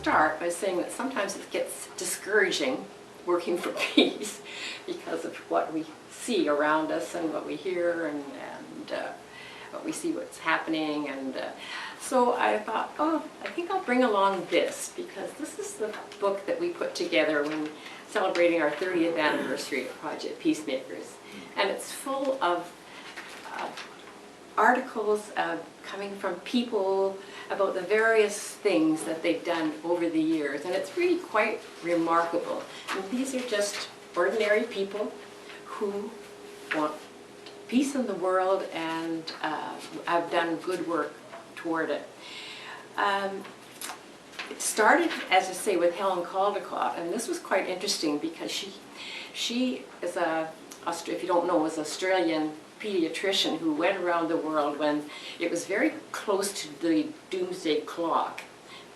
start by saying that sometimes it gets discouraging working for peace because of what we see around us and what we hear and what we see what's happening. And so I thought, oh, I think I'll bring along this, because this is the book that we put together when celebrating our 30th anniversary of Project Peacemakers. And it's full of articles coming from people about the various things that they've done over the years, and it's really quite remarkable. And these are just ordinary people who want peace in the world and have done good work toward it. It started, as I say, with Helen Caldecott, and this was quite interesting because she is if you don't know, was an Australian pediatrician who went around the world when it was very close to the doomsday clock.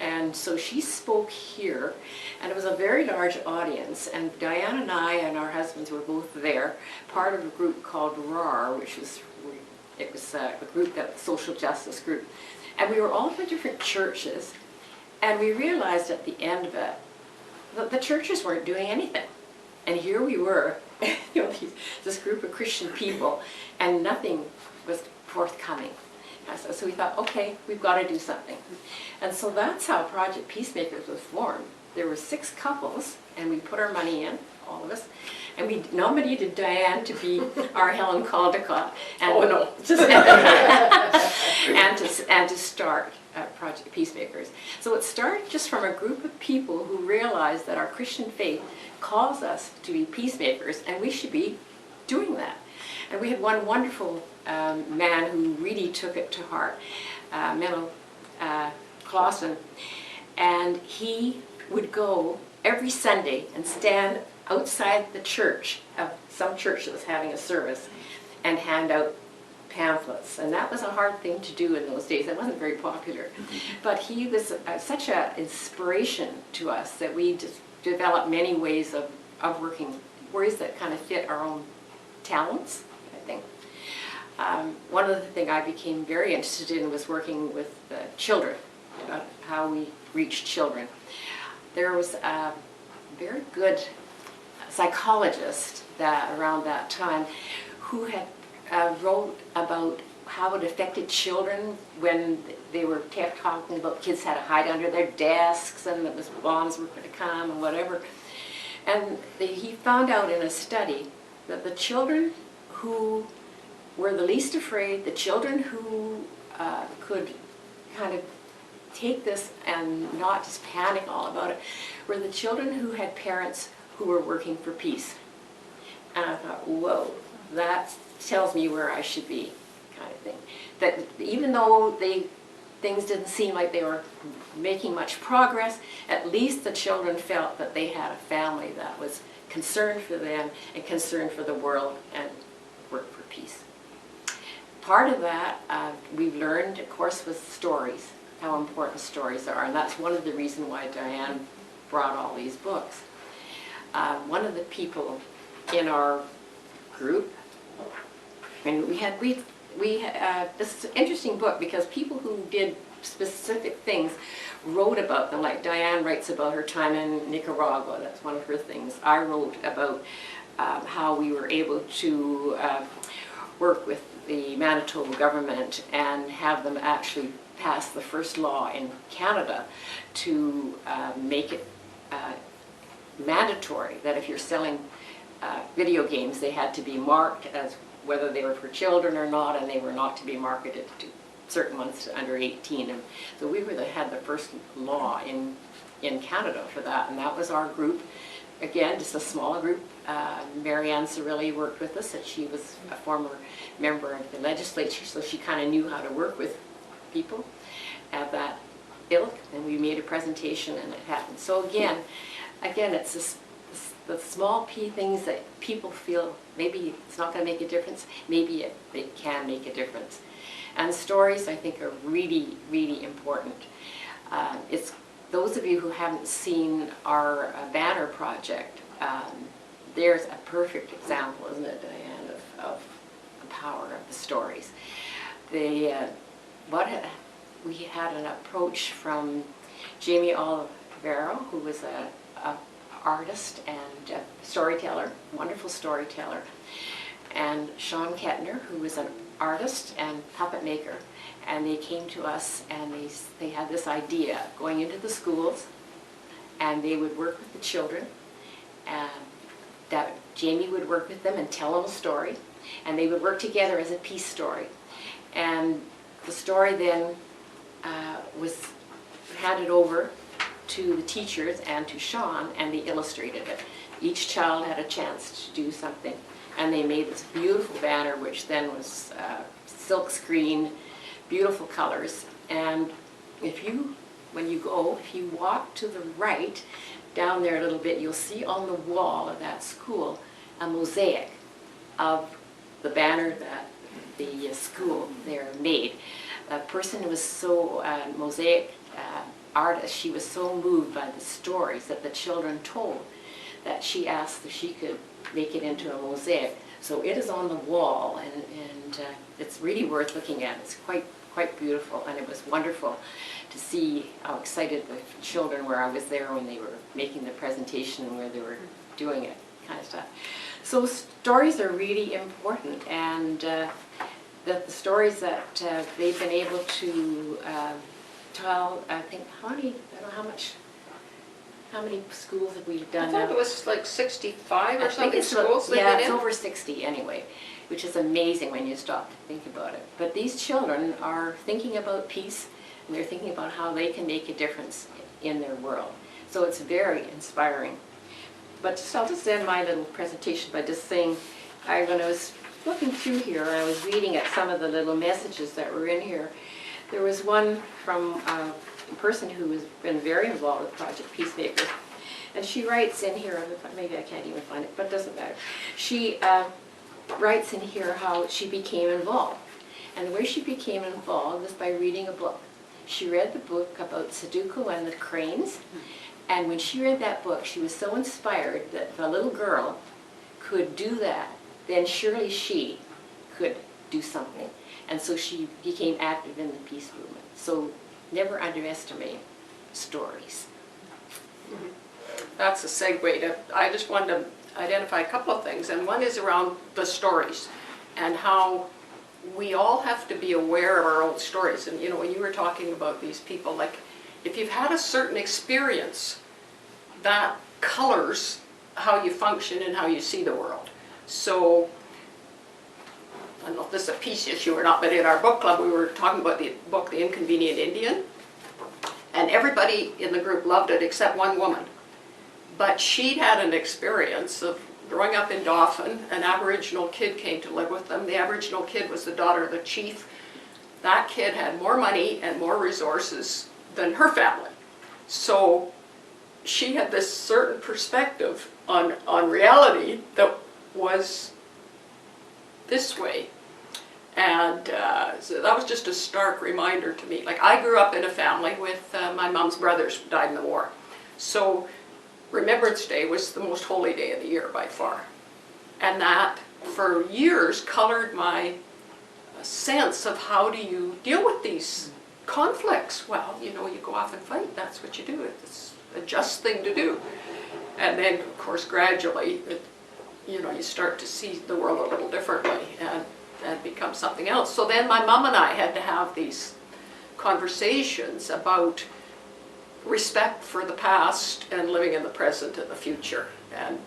And so she spoke here, and it was a very large audience, and Dianne and I and our husbands were both there, part of a group called RAR, which was, it was a group, that social justice group. And we were all from different churches, and we realized at the end of it that the churches weren't doing anything. And here we were, you know, this group of Christian people, and nothing was forthcoming. So we thought, okay, we've got to do something. And so that's how Project Peacemakers was formed. There were 6 couples, and we put our money in, all of us, and we nominated Dianne to be our Helen Caldecott, and, oh, no. and to start Project Peacemakers. So it started just from a group of people who realized that our Christian faith calls us to be peacemakers, and we should be doing that. And we had one wonderful man who really took it to heart, Menno Clausen, and he would go every Sunday and stand outside the church, of some church that was having a service, and hand out pamphlets. And that was a hard thing to do in those days. It wasn't very popular. But he was such an inspiration to us that we just developed many ways of working, ways that kind of fit our own talents, I think. One of the things I became very interested in was working with children, about how we reach children. There was a very good psychologist around that time who had wrote about how it affected children when they were kept talking about kids had to hide under their desks and that bombs were going to come and whatever. And he found out in a study that the children who were the least afraid, the children who could kind of take this and not just panic all about it, were the children who had parents who were working for peace. And I thought, whoa, that tells me where I should be, kind of thing. That even though things didn't seem like they were making much progress, at least the children felt that they had a family that was concerned for them and concerned for the world and worked for peace. Part of that we've learned, of course, was stories, how important stories are, and that's one of the reasons why Dianne brought all these books. One of the people in our group, and this is an interesting book because people who did specific things wrote about them, like Dianne writes about her time in Nicaragua, that's one of her things. I wrote about how we were able to work with the Manitoba government and have them actually pass the first law in Canada to make it mandatory that if you're selling video games, they had to be marked as whether they were for children or not, and they were not to be marketed to certain ones to under 18. And so we really had the first law in Canada for that, and that was our group. Again, just a small group. Marianne Cirilli worked with us, and she was a former member of the legislature, so she kind of knew how to work with people at that ilk, and we made a presentation and it happened. So again, it's the small things that people feel maybe it's not going to make a difference, maybe it can make a difference. And stories, I think, are really, really important. It's those of you who haven't seen our banner project, there's a perfect example, isn't it, Dianne, of the power of the stories. We had an approach from Jamie Cavero, who was a artist and a storyteller, wonderful storyteller, and Sean Kettner, who was an artist and puppet maker. And they came to us and they had this idea going into the schools, and they would work with the children, and that Jamie would work with them and tell them a story, and they would work together as a peace story. And the story then was handed over to the teachers and to Sean, and they illustrated it. Each child had a chance to do something, and they made this beautiful banner, which then was silk screen, beautiful colors. And when you go, if you walk to the right, down there a little bit, you'll see on the wall of that school a mosaic of the banner that the school there made. A person who was so mosaic artist, she was so moved by the stories that the children told that she asked if she could make it into a mosaic. So it is on the wall, and it's really worth looking at. It's quite beautiful, and it was wonderful to see how excited the children were. I was there when they were making the presentation and where they were doing it, kind of stuff. So stories are really important, and the stories that they've been able to tell, I think, I don't know how many schools have we done now? I thought it was like 65 or something it's schools they've yeah, been it's in. over 60 anyway, which is amazing when you stop to think about it. But these children are thinking about peace, and they're thinking about how they can make a difference in their world. So it's very inspiring. But I'll just end my little presentation by just saying, when I was looking through here, I was reading at some of the little messages that were in here. There was one from a person who has been very involved with Project Peacemakers, and she writes in here, maybe I can't even find it, but it doesn't matter. She writes in here how she became involved. And the way she became involved was by reading a book. She read the book about Sudoku and the cranes, and when she read that book, she was so inspired that if a little girl could do that, then surely she could do something. And so she became active in the peace movement. So never underestimate stories. That's a segue to, I just wanted to identify a couple of things, and one is around the stories and how we all have to be aware of our own stories. And you know, when you were talking about these people, like if you've had a certain experience, that colors how you function and how you see the world. So I don't know if this is a peace issue or not, but in our book club we were talking about the book The Inconvenient Indian, and everybody in the group loved it except one woman. But she'd had an experience of growing up in Dauphin. An Aboriginal kid came to live with them. The Aboriginal kid was the daughter of the chief. That kid had more money and more resources than her family. So she had this certain perspective on reality that was this way. And so that was just a stark reminder to me. Like, I grew up in a family with my mom's brothers died in the war. So Remembrance Day was the most holy day of the year by far. And that, for years, colored my sense of how do you deal with these conflicts. Well, you know, you go off and fight, that's what you do. It's a just thing to do. And then, of course, gradually, you know, you start to see the world a little differently and become something else. So then my mom and I had to have these conversations about respect for the past and living in the present and the future. And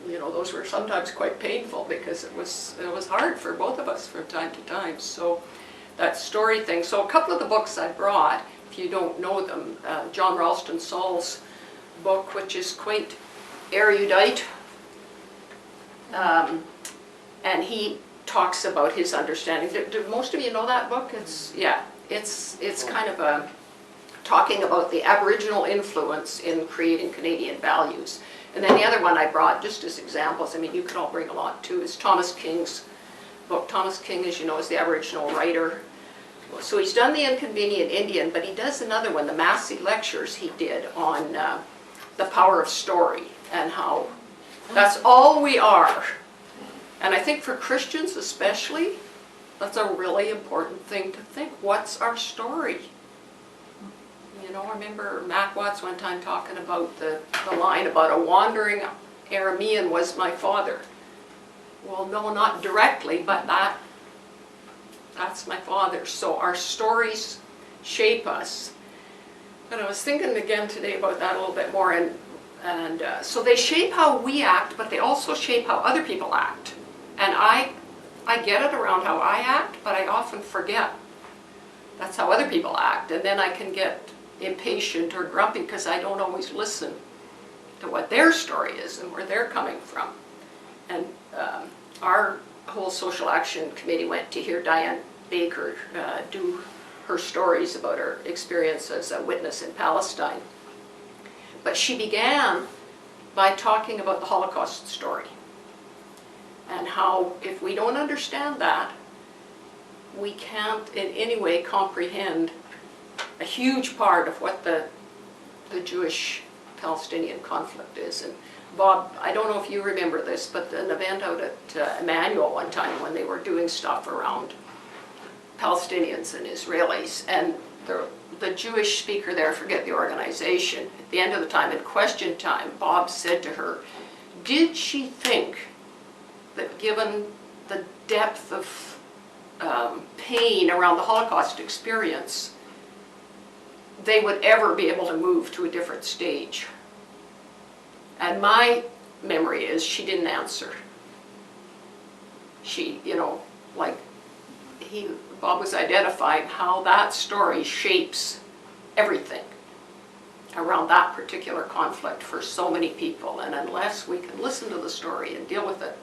you know, those were sometimes quite painful because it was hard for both of us from time to time. So that story thing. So a couple of the books I brought, if you don't know them, John Ralston Saul's book, which is quite erudite, and he talks about his understanding. Do most of you know that book? It's kind of a talking about the Aboriginal influence in creating Canadian values. And then the other one I brought, just as examples, I mean, you could all bring a lot too, is Thomas King's book. Thomas King, as you know, is the Aboriginal writer. So he's done The Inconvenient Indian, but he does another one, the Massey lectures he did on the power of story and how that's all we are. And I think for Christians especially, that's a really important thing to think. What's our story? You know, I remember Mac Watts one time talking about the line about a wandering Aramean was my father. Well, no, not directly, but that's my father. So our stories shape us. And I was thinking again today about that a little bit more, and so they shape how we act, but they also shape how other people act. And I get it around how I act, but I often forget that's how other people act, and then I can get impatient or grumpy because I don't always listen to what their story is and where they're coming from. And our whole social action committee went to hear Dianne Baker do her stories about her experience as a witness in Palestine. But she began by talking about the Holocaust story and how if we don't understand that, we can't in any way comprehend a huge part of what the Jewish-Palestinian conflict is. And Bob, I don't know if you remember this, but an event out at Emmanuel one time when they were doing stuff around Palestinians and Israelis, and the Jewish speaker there, I forget the organization, at the end of the time, in question time, Bob said to her, did she think that given the depth of pain around the Holocaust experience, they would ever be able to move to a different stage? And my memory is she didn't answer. She, you know, like Bob was identifying how that story shapes everything around that particular conflict for so many people. And unless we can listen to the story and deal with it,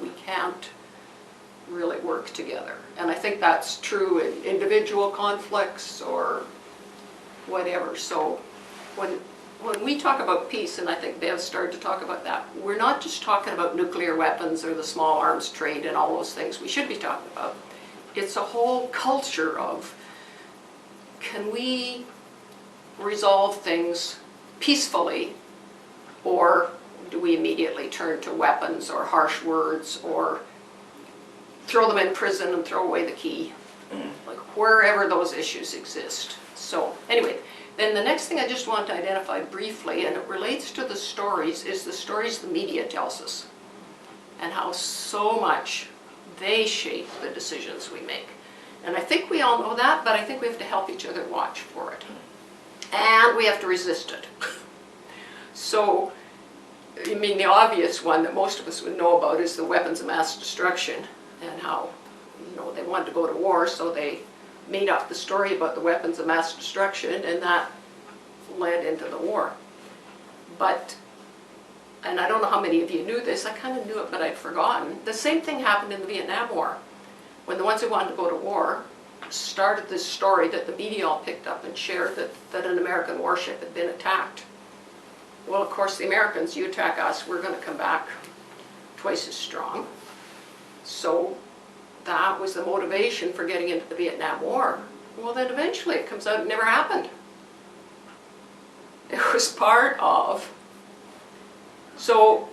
we can't really work together. And I think that's true in individual conflicts or whatever. So when we talk about peace, and I think Bev started to talk about that, we're not just talking about nuclear weapons or the small arms trade and all those things we should be talking about. It's a whole culture of, can we resolve things peacefully, or do we immediately turn to weapons or harsh words or throw them in prison and throw away the key, like wherever those issues exist. So anyway, then the next thing I just want to identify briefly, and it relates to the stories, is the stories the media tells us and how so much they shape the decisions we make. And I think we all know that, but I think we have to help each other watch for it. And we have to resist it. So, I mean, the obvious one that most of us would know about is the weapons of mass destruction, and how, you know, they wanted to go to war, so they made up the story about the weapons of mass destruction, and that led into the war. But, and I don't know how many of you knew this, I kind of knew it, but I'd forgotten. The same thing happened in the Vietnam War, when the ones who wanted to go to war started this story that the media all picked up and shared, that an American warship had been attacked. Well, of course, the Americans, you attack us, we're going to come back twice as strong. So that was the motivation for getting into the Vietnam War. Well, then eventually it comes out it never happened. It was part of. So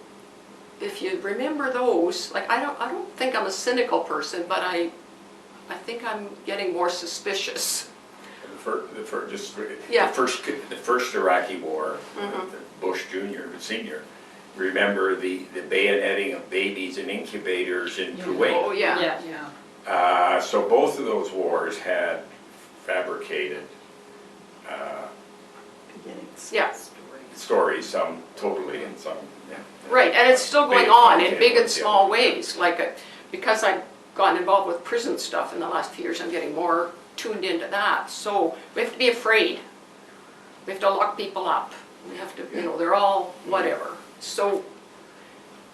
if you remember those, like I don't think I'm a cynical person, but I think I'm getting more suspicious. The first Iraqi war, Bush Jr. and Sr. Remember the bayoneting of babies in incubators in Kuwait. Oh yeah. So both of those wars had fabricated stories, some totally and some. Right, and it's still going on in big and small ways. Like, because I've gotten involved with prison stuff in the last few years, I'm getting more tuned into that. So we have to be afraid. We have to lock people up. We have to, you know, they're all whatever. So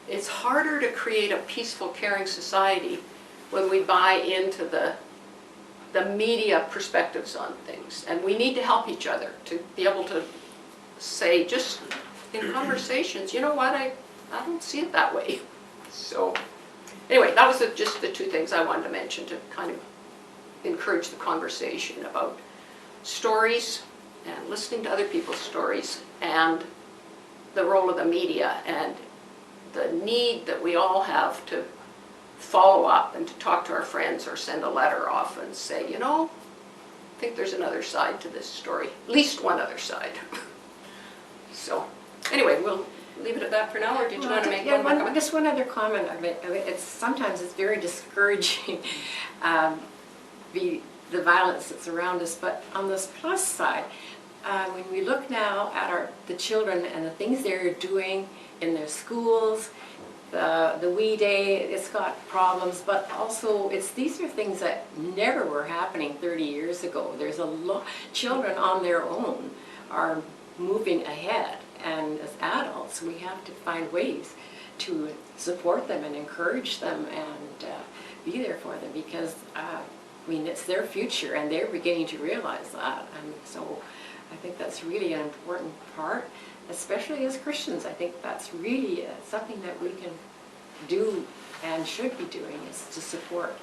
it's harder to create a peaceful, caring society when we buy into the media perspectives on things. And we need to help each other to be able to say, just in conversations, you know what, I don't see it that way. So anyway, that was just the two things I wanted to mention to kind of encourage the conversation about stories and listening to other people's stories, and the role of the media, and the need that we all have to follow up and to talk to our friends or send a letter off and say, you know, think there's another side to this story, at least one other side. So, anyway, we'll leave it at that for now, or did you want to make one more comment? Just one other comment. I mean, sometimes it's very discouraging, the violence that's around us. But on this plus side, when we look now at the children and the things they're doing in their schools, the WE Day, it's got problems, but also these are things that never were happening 30 years ago. There's a lot, children on their own are moving ahead, and as adults we have to find ways to support them and encourage them and be there for them, because I mean, it's their future and they're beginning to realize that. And so I think that's really an important part, especially as Christians. I think that's really something that we can do and should be doing, is to support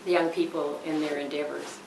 the young people in their endeavors.